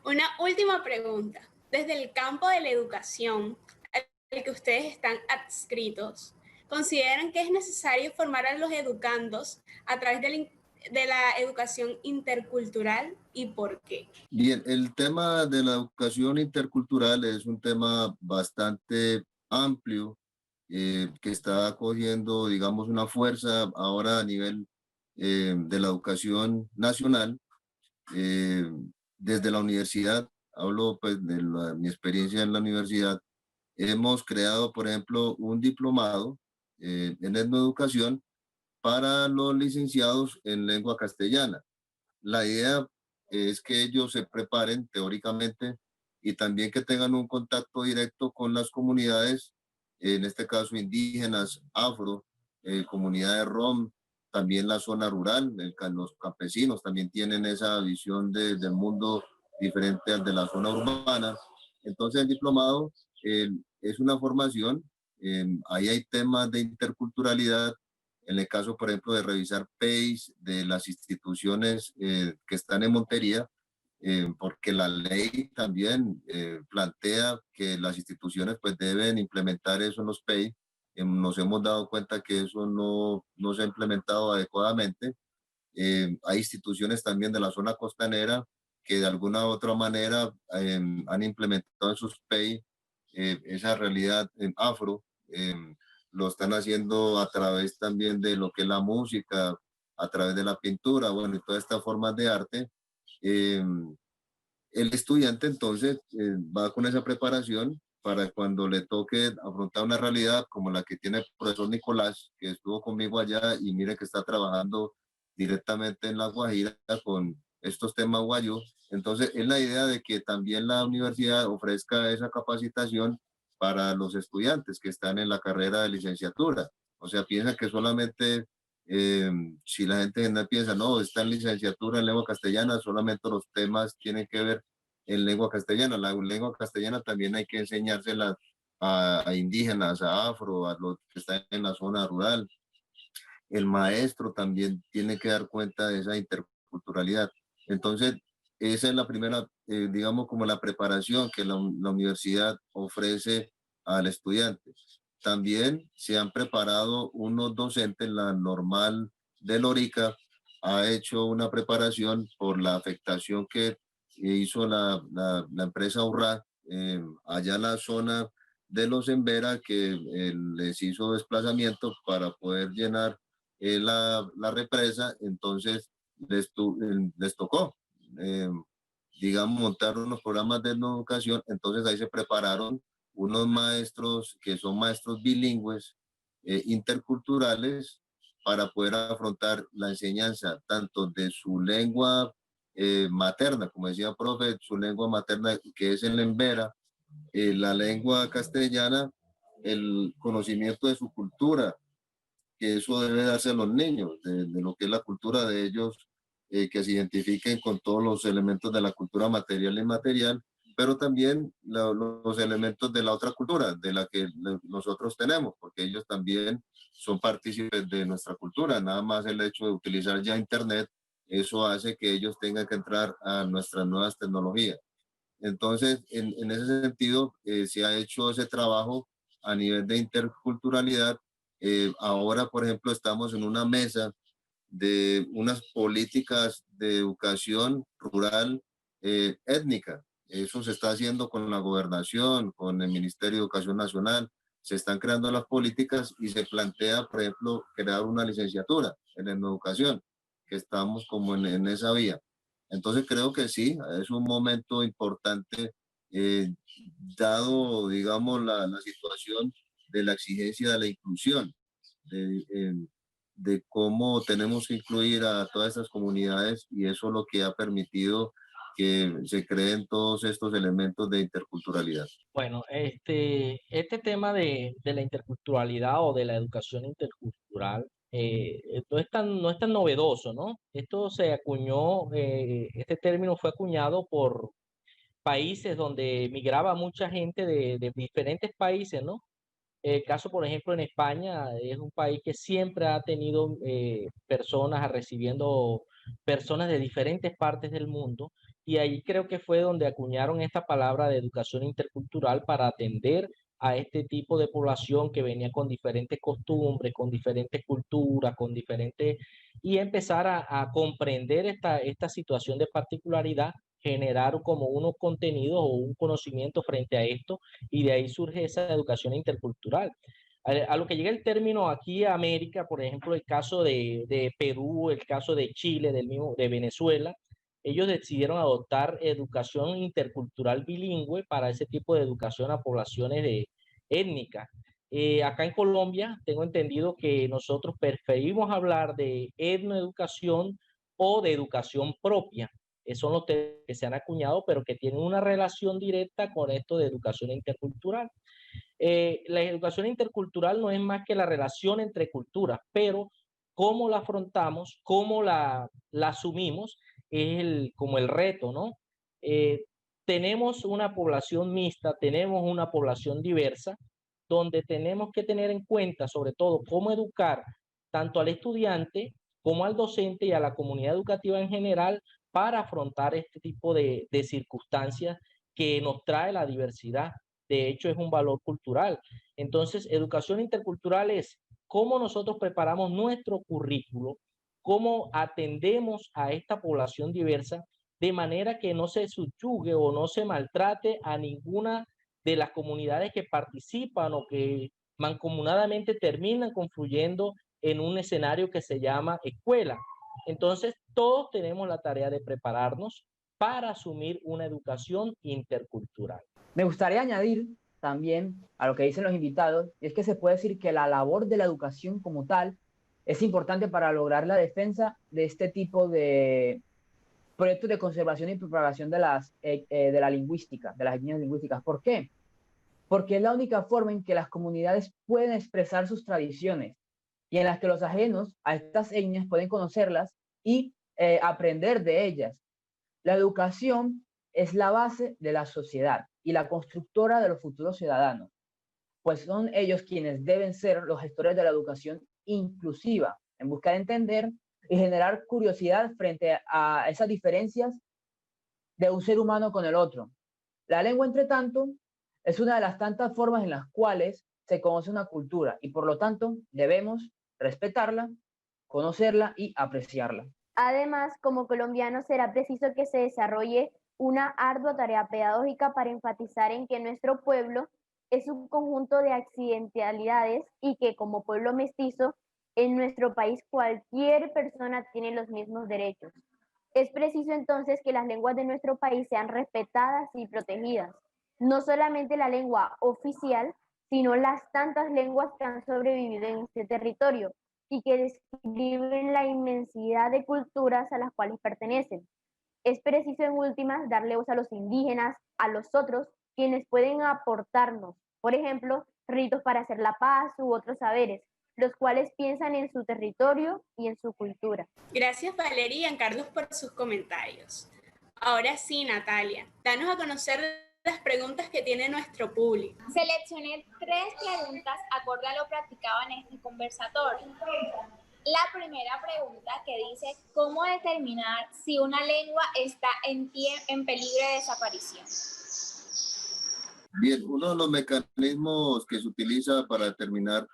una última pregunta. Desde el campo de la educación al que ustedes están adscritos, ¿consideran que es necesario formar a los educandos a través de la educación intercultural y por qué? Bien, el tema de la educación intercultural es un tema bastante amplio que está cogiendo, digamos, una fuerza ahora a nivel de la educación nacional. eh, Desde la universidad, hablo pues de mi experiencia en la universidad, hemos creado, por ejemplo, un diplomado en etnoeducación para los licenciados en lengua castellana. La idea es que ellos se preparen teóricamente y también que tengan un contacto directo con las comunidades, en este caso indígenas, afro, comunidades rom, también la zona rural, los campesinos también tienen esa visión del mundo diferente al de la zona urbana. Entonces el diplomado es una formación, ahí hay temas de interculturalidad, en el caso, por ejemplo, de revisar PEIs de las instituciones que están en Montería, porque la ley también plantea que las instituciones pues deben implementar eso en los PEI. Nos hemos dado cuenta que eso no se ha implementado adecuadamente. Hay instituciones también de la zona costanera que de alguna u otra manera han implementado en sus PEI esa realidad afro. Lo están haciendo a través también de lo que es la música, a través de la pintura, bueno, y todas estas formas de arte. El estudiante entonces va con esa preparación para cuando le toque afrontar una realidad como la que tiene el profesor Nicolás, que estuvo conmigo allá y mire que está trabajando directamente en La Guajira con estos temas guayos. Entonces es la idea de que también la universidad ofrezca esa capacitación para los estudiantes que están en la carrera de licenciatura. O sea, piensa que solamente si la gente general piensa, no, está en licenciatura en lengua castellana, solamente los temas tienen que ver en lengua castellana. La lengua castellana también hay que enseñársela a indígenas, a afro, a los que están en la zona rural. El maestro también tiene que dar cuenta de esa interculturalidad. Entonces, esa es la primera, digamos, como la preparación que la universidad ofrece al estudiante. También se han preparado unos docentes, la normal de Lorica ha hecho una preparación por la afectación que hizo la empresa URRA allá en la zona de los Embera, que les hizo desplazamiento para poder llenar la represa. Entonces les tocó, digamos, montar unos programas de educación. Entonces ahí se prepararon unos maestros que son maestros bilingües, interculturales, para poder afrontar la enseñanza tanto de su lengua materna, como decía el profe, su lengua materna, que es el embera, la lengua castellana, el conocimiento de su cultura, que eso debe darse a los niños, de lo que es la cultura de ellos, que se identifiquen con todos los elementos de la cultura material e inmaterial, pero también los elementos de la otra cultura, de la que nosotros tenemos, porque ellos también son partícipes de nuestra cultura. Nada más el hecho de utilizar ya Internet, eso hace que ellos tengan que entrar a nuestras nuevas tecnologías. Entonces, en ese sentido, se ha hecho ese trabajo a nivel de interculturalidad. Ahora, por ejemplo, estamos en una mesa de unas políticas de educación rural étnica. Eso se está haciendo con la gobernación, con el Ministerio de Educación Nacional. Se están creando las políticas y se plantea, por ejemplo, crear una licenciatura en educación, que estamos como en esa vía. Entonces creo que sí, es un momento importante, eh, dado, digamos, la situación de la exigencia de la inclusión, de cómo tenemos que incluir a todas estas comunidades, y eso es lo que ha permitido que se creen todos estos elementos de interculturalidad. Bueno, este tema de la interculturalidad o de la educación intercultural no es tan novedoso, ¿no? Esto se acuñó, este término fue acuñado por países donde migraba mucha gente de diferentes países, ¿no? El caso, por ejemplo, en España es un país que siempre ha tenido personas recibiendo personas de diferentes partes del mundo, y ahí creo que fue donde acuñaron esta palabra de educación intercultural para atender a este tipo de población que venía con diferentes costumbres, con diferentes culturas, y empezar a comprender esta situación de particularidad, generar como unos contenidos o un conocimiento frente a esto, y de ahí surge esa educación intercultural. A lo que llega el término aquí a América, por ejemplo, el caso de Perú, el caso de Chile, de Venezuela, ellos decidieron adoptar educación intercultural bilingüe para ese tipo de educación a poblaciones étnicas. Acá en Colombia tengo entendido que nosotros preferimos hablar de etnoeducación o de educación propia. Son los que se han acuñado, pero que tienen una relación directa con esto de educación intercultural. La educación intercultural no es más que la relación entre culturas, pero cómo la afrontamos, cómo la asumimos, es como el reto, ¿no? tenemos una población mixta, tenemos una población diversa, donde tenemos que tener en cuenta sobre todo cómo educar tanto al estudiante como al docente y a la comunidad educativa en general para afrontar este tipo de circunstancias que nos trae la diversidad. De hecho, es un valor cultural. Entonces, educación intercultural es cómo nosotros preparamos nuestro currículo, cómo atendemos a esta población diversa de manera que no se subyugue o no se maltrate a ninguna de las comunidades que participan o que mancomunadamente terminan confluyendo en un escenario que se llama escuela. Entonces, todos tenemos la tarea de prepararnos para asumir una educación intercultural. Me gustaría añadir también a lo que dicen los invitados, y es que se puede decir que la labor de la educación como tal es importante para lograr la defensa de este tipo de proyectos de conservación y propagación de la lingüística, de las etnias lingüísticas. ¿Por qué? Porque es la única forma en que las comunidades pueden expresar sus tradiciones y en las que los ajenos a estas etnias pueden conocerlas y aprender de ellas. La educación es la base de la sociedad y la constructora de los futuros ciudadanos, pues son ellos quienes deben ser los gestores de la educación inclusiva, en busca de entender y generar curiosidad frente a esas diferencias de un ser humano con el otro. La lengua, entre tanto, es una de las tantas formas en las cuales se conoce una cultura y por lo tanto debemos respetarla, conocerla y apreciarla. Además, como colombianos será preciso que se desarrolle una ardua tarea pedagógica para enfatizar en que nuestro pueblo es un conjunto de accidentalidades y que como pueblo mestizo, en nuestro país cualquier persona tiene los mismos derechos. Es preciso entonces que las lenguas de nuestro país sean respetadas y protegidas, no solamente la lengua oficial, sino las tantas lenguas que han sobrevivido en este territorio y que describen la inmensidad de culturas a las cuales pertenecen. Es preciso en últimas darle voz a los indígenas, a los otros, quienes pueden aportarnos, por ejemplo, ritos para hacer la paz u otros saberes, los cuales piensan en su territorio y en su cultura. Gracias Valeria y Giancarlos por sus comentarios. Ahora sí, Natalia, danos a conocer las preguntas que tiene nuestro público. Seleccioné 3 preguntas acorde a lo practicado en este conversatorio. La primera pregunta que dice, ¿cómo determinar si una lengua está en peligro de desaparición? Bien, uno de los mecanismos que se utiliza para determinar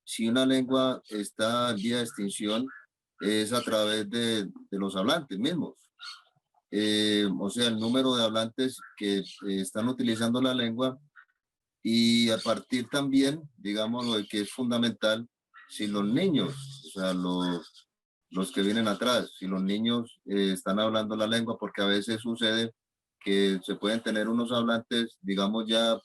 si una lengua está en vía de extinción es a través de los hablantes mismos. O sea, el número de hablantes que están utilizando la lengua y a partir también, digamos, lo que es fundamental, si los niños, o sea, los que vienen atrás, si los niños están hablando la lengua, porque a veces sucede que se pueden tener unos hablantes, digamos, ya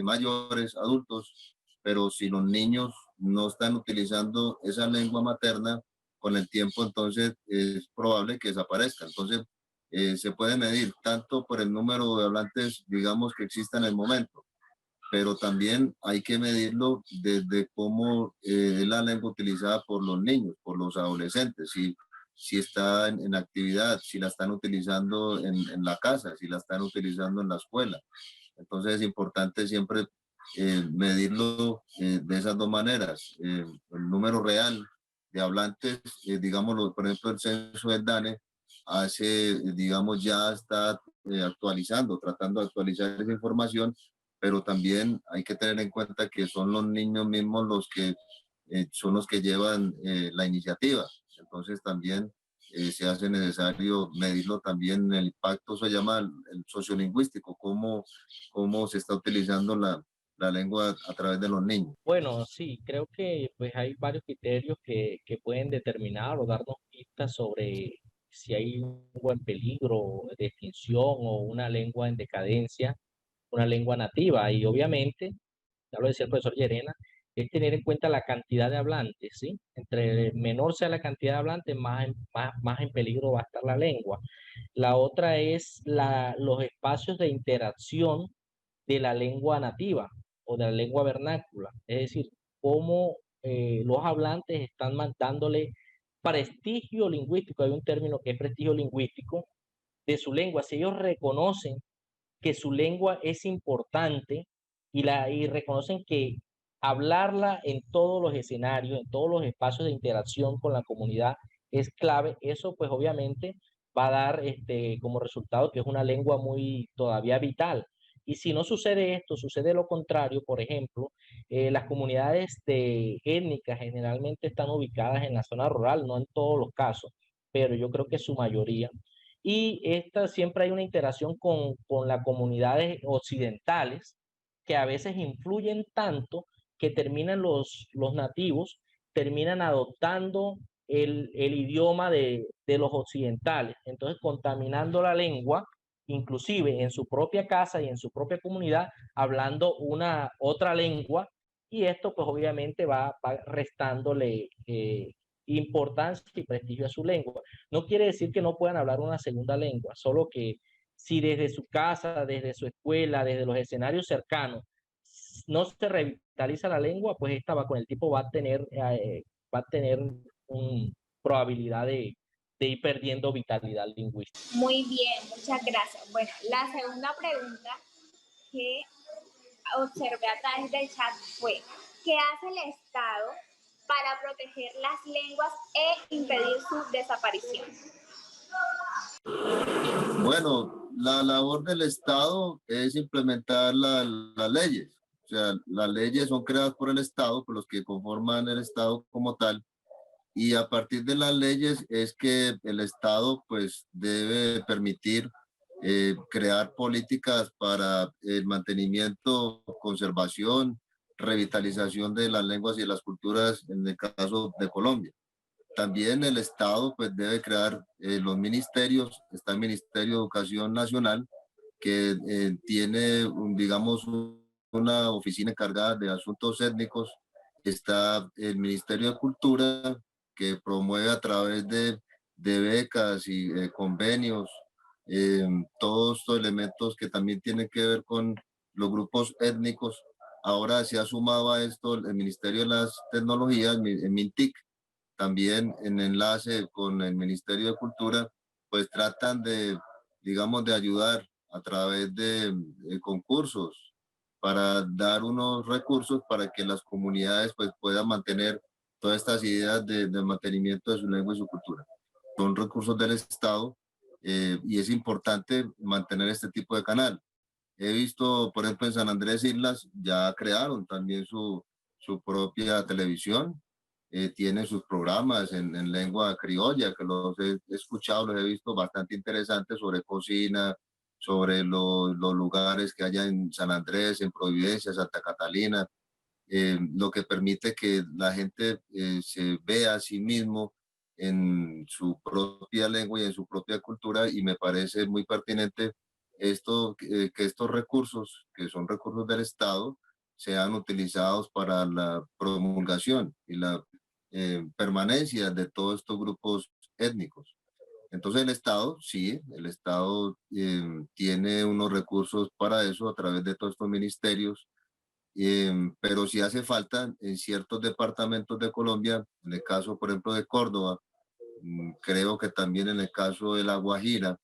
mayores, adultos, pero si los niños no están utilizando esa lengua materna, con el tiempo entonces es probable que desaparezca. Entonces, se puede medir tanto por el número de hablantes, digamos, que exista en el momento, pero también hay que medirlo desde cómo es la lengua utilizada por los niños, por los adolescentes, si está en actividad, si la están utilizando en la casa, si la están utilizando en la escuela. Entonces es importante siempre medirlo de esas dos maneras. El número real de hablantes, digámoslo, por ejemplo, el censo del DANE digamos, ya está actualizando, tratando de actualizar esa información, pero también hay que tener en cuenta que son los niños mismos los que son los que llevan la iniciativa. Entonces también se hace necesario medirlo también el impacto, se llama el sociolingüístico, cómo se está utilizando la lengua a través de los niños. Bueno, sí, creo que pues hay varios criterios que pueden determinar o darnos pistas sobre si hay una lengua en peligro de extinción o una lengua en decadencia, una lengua nativa. Y obviamente, ya lo decía el profesor Llerena, es tener en cuenta la cantidad de hablantes, ¿sí? Entre menor sea la cantidad de hablantes, más en peligro va a estar la lengua. La otra es los espacios de interacción de la lengua nativa o de la lengua vernácula, es decir, cómo los hablantes están dándole prestigio lingüístico, hay un término que es prestigio lingüístico de su lengua, si ellos reconocen que su lengua es importante y reconocen que hablarla en todos los escenarios, en todos los espacios de interacción con la comunidad es clave. Eso pues obviamente va a dar como resultado que es una lengua muy todavía vital. Y si no sucede esto, sucede lo contrario. Por ejemplo, las comunidades étnicas generalmente están ubicadas en la zona rural, no en todos los casos, pero yo creo que su mayoría. Y siempre hay una interacción con las comunidades occidentales que a veces influyen tanto que terminan los nativos, terminan adoptando el idioma de los occidentales, entonces contaminando la lengua, inclusive en su propia casa y en su propia comunidad, hablando una otra lengua, y esto pues obviamente va restándole importancia y prestigio a su lengua. No quiere decir que no puedan hablar una segunda lengua, solo que si desde su casa, desde su escuela, desde los escenarios cercanos, no se revitaliza la lengua, pues esta va con el tiempo va a tener una probabilidad de ir perdiendo vitalidad lingüística. Muy bien, muchas gracias. Bueno, la segunda pregunta que observé a través del chat fue, ¿qué hace el Estado para proteger las lenguas e impedir su desaparición? Bueno, la labor del Estado es implementar las leyes. O sea, las leyes son creadas por el Estado, por los que conforman el Estado como tal, y a partir de las leyes es que el Estado pues debe permitir crear políticas para el mantenimiento, conservación, revitalización de las lenguas y las culturas en el caso de Colombia. También el Estado pues debe crear los ministerios. Está el Ministerio de Educación Nacional, que tiene, digamos, una oficina encargada de asuntos étnicos. Está el Ministerio de Cultura, que promueve a través de becas y convenios todos estos elementos que también tienen que ver con los grupos étnicos. Ahora se ha sumado a esto el Ministerio de las Tecnologías, el MINTIC, también en enlace con el Ministerio de Cultura, pues tratan de, digamos, de ayudar a través de concursos para dar unos recursos para que las comunidades pues puedan mantener todas estas ideas de mantenimiento de su lengua y su cultura. Son recursos del Estado y es importante mantener este tipo de canal. He visto, por ejemplo, en San Andrés Islas ya crearon también su propia televisión, tienen sus programas en lengua criolla, que los he escuchado, los he visto bastante interesantes sobre cocina, sobre los lugares que haya en San Andrés, en Providencia, Santa Catalina, lo que permite que la gente se vea a sí mismo en su propia lengua y en su propia cultura, y me parece muy pertinente esto, que estos recursos, que son recursos del Estado, sean utilizados para la promulgación y la permanencia de todos estos grupos étnicos. Entonces el Estado, sí, el Estado tiene unos recursos para eso a través de todos estos ministerios, pero sí hace falta en ciertos departamentos de Colombia, en el caso, por ejemplo, de Córdoba, creo que también en el caso de La Guajira,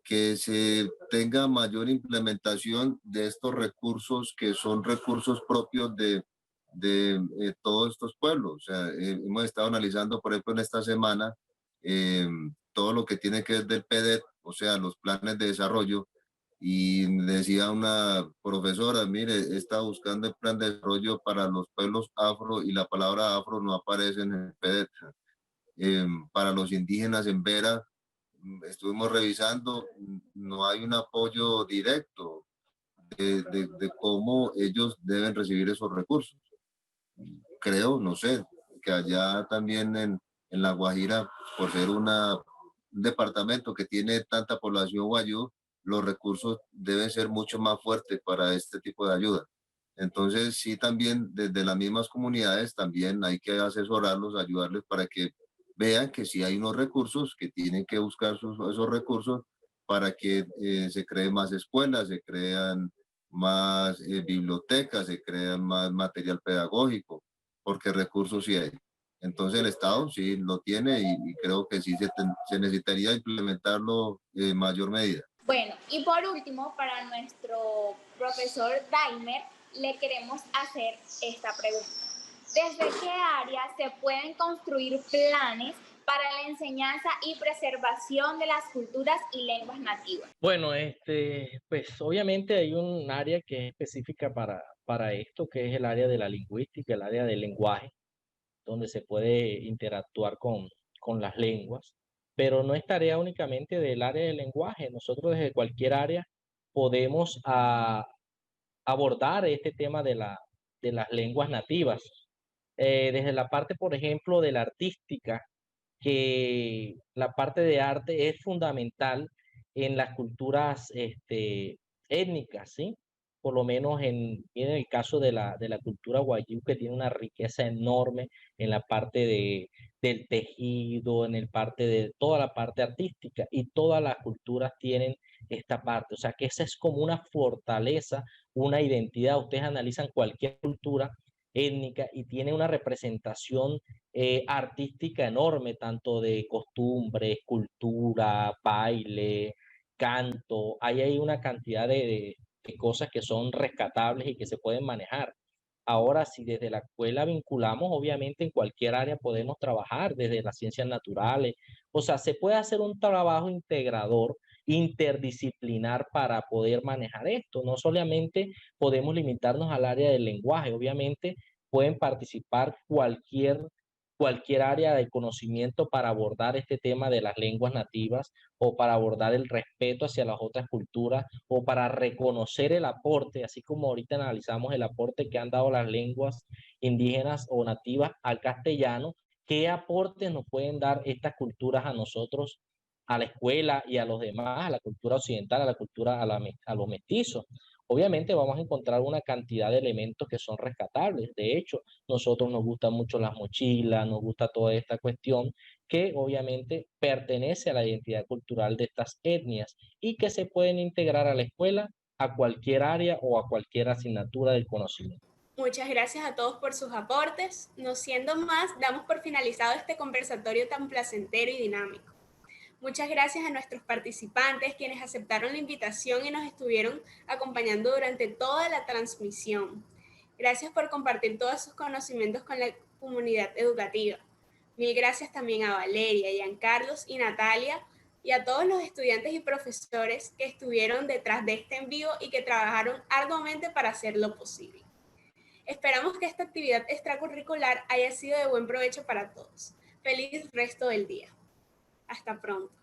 que se tenga mayor implementación de estos recursos que son recursos propios de todos estos pueblos. O sea, hemos estado analizando, por ejemplo, en esta semana, todo lo que tiene que ver del PEDET, o sea, los planes de desarrollo, y decía una profesora, mire, está buscando el plan de desarrollo para los pueblos afro y la palabra afro no aparece en el PEDET. Para los indígenas en Vera, estuvimos revisando, no hay un apoyo directo de cómo ellos deben recibir esos recursos. Creo, no sé, que allá también en La Guajira, por ser un departamento que tiene tanta población guayú, los recursos deben ser mucho más fuertes para este tipo de ayuda. Entonces, sí, también desde las mismas comunidades también hay que asesorarlos, ayudarles para que vean que sí hay unos recursos, que tienen que buscar esos recursos para que se creen más escuelas, se crean más bibliotecas, se crean más material pedagógico, porque recursos sí hay. Entonces el Estado sí lo tiene y creo que sí se necesitaría implementarlo en mayor medida. Bueno, y por último, para nuestro profesor Daimer, le queremos hacer esta pregunta. ¿Desde qué área se pueden construir planes para la enseñanza y preservación de las culturas y lenguas nativas? Bueno, pues obviamente hay un área que es específica para esto, que es el área de la lingüística, el área del lenguaje, donde se puede interactuar con las lenguas, pero no es tarea únicamente del área del lenguaje. Nosotros desde cualquier área podemos abordar este tema de las lenguas nativas. Desde la parte, por ejemplo, de la artística, que la parte de arte es fundamental en las culturas étnicas, ¿sí? Por lo menos en el caso de la cultura guayú, que tiene una riqueza enorme en la parte del tejido, en el parte de toda la parte artística, y todas las culturas tienen esta parte. O sea, que esa es como una fortaleza, una identidad. Ustedes analizan cualquier cultura étnica y tiene una representación artística enorme, tanto de costumbres, cultura, baile, canto. Ahí hay una cantidad de cosas que son rescatables y que se pueden manejar. Ahora, si desde la escuela vinculamos, obviamente en cualquier área podemos trabajar, desde las ciencias naturales. O sea, se puede hacer un trabajo integrador, interdisciplinar para poder manejar esto. No solamente podemos limitarnos al área del lenguaje, obviamente pueden participar cualquier área de conocimiento para abordar este tema de las lenguas nativas o para abordar el respeto hacia las otras culturas o para reconocer el aporte, así como ahorita analizamos el aporte que han dado las lenguas indígenas o nativas al castellano. ¿Qué aportes nos pueden dar estas culturas a nosotros, a la escuela y a los demás, a la cultura occidental, a la cultura, a los mestizos? Obviamente vamos a encontrar una cantidad de elementos que son rescatables. De hecho, nosotros nos gustan mucho las mochilas, nos gusta toda esta cuestión que obviamente pertenece a la identidad cultural de estas etnias y que se pueden integrar a la escuela, a cualquier área o a cualquier asignatura del conocimiento. Muchas gracias a todos por sus aportes. No siendo más, damos por finalizado este conversatorio tan placentero y dinámico. Muchas gracias a nuestros participantes, quienes aceptaron la invitación y nos estuvieron acompañando durante toda la transmisión. Gracias por compartir todos sus conocimientos con la comunidad educativa. Mil gracias también a Valeria, Giancarlos y Natalia, y a todos los estudiantes y profesores que estuvieron detrás de este en vivo y que trabajaron arduamente para hacerlo posible. Esperamos que esta actividad extracurricular haya sido de buen provecho para todos. Feliz resto del día. Hasta pronto.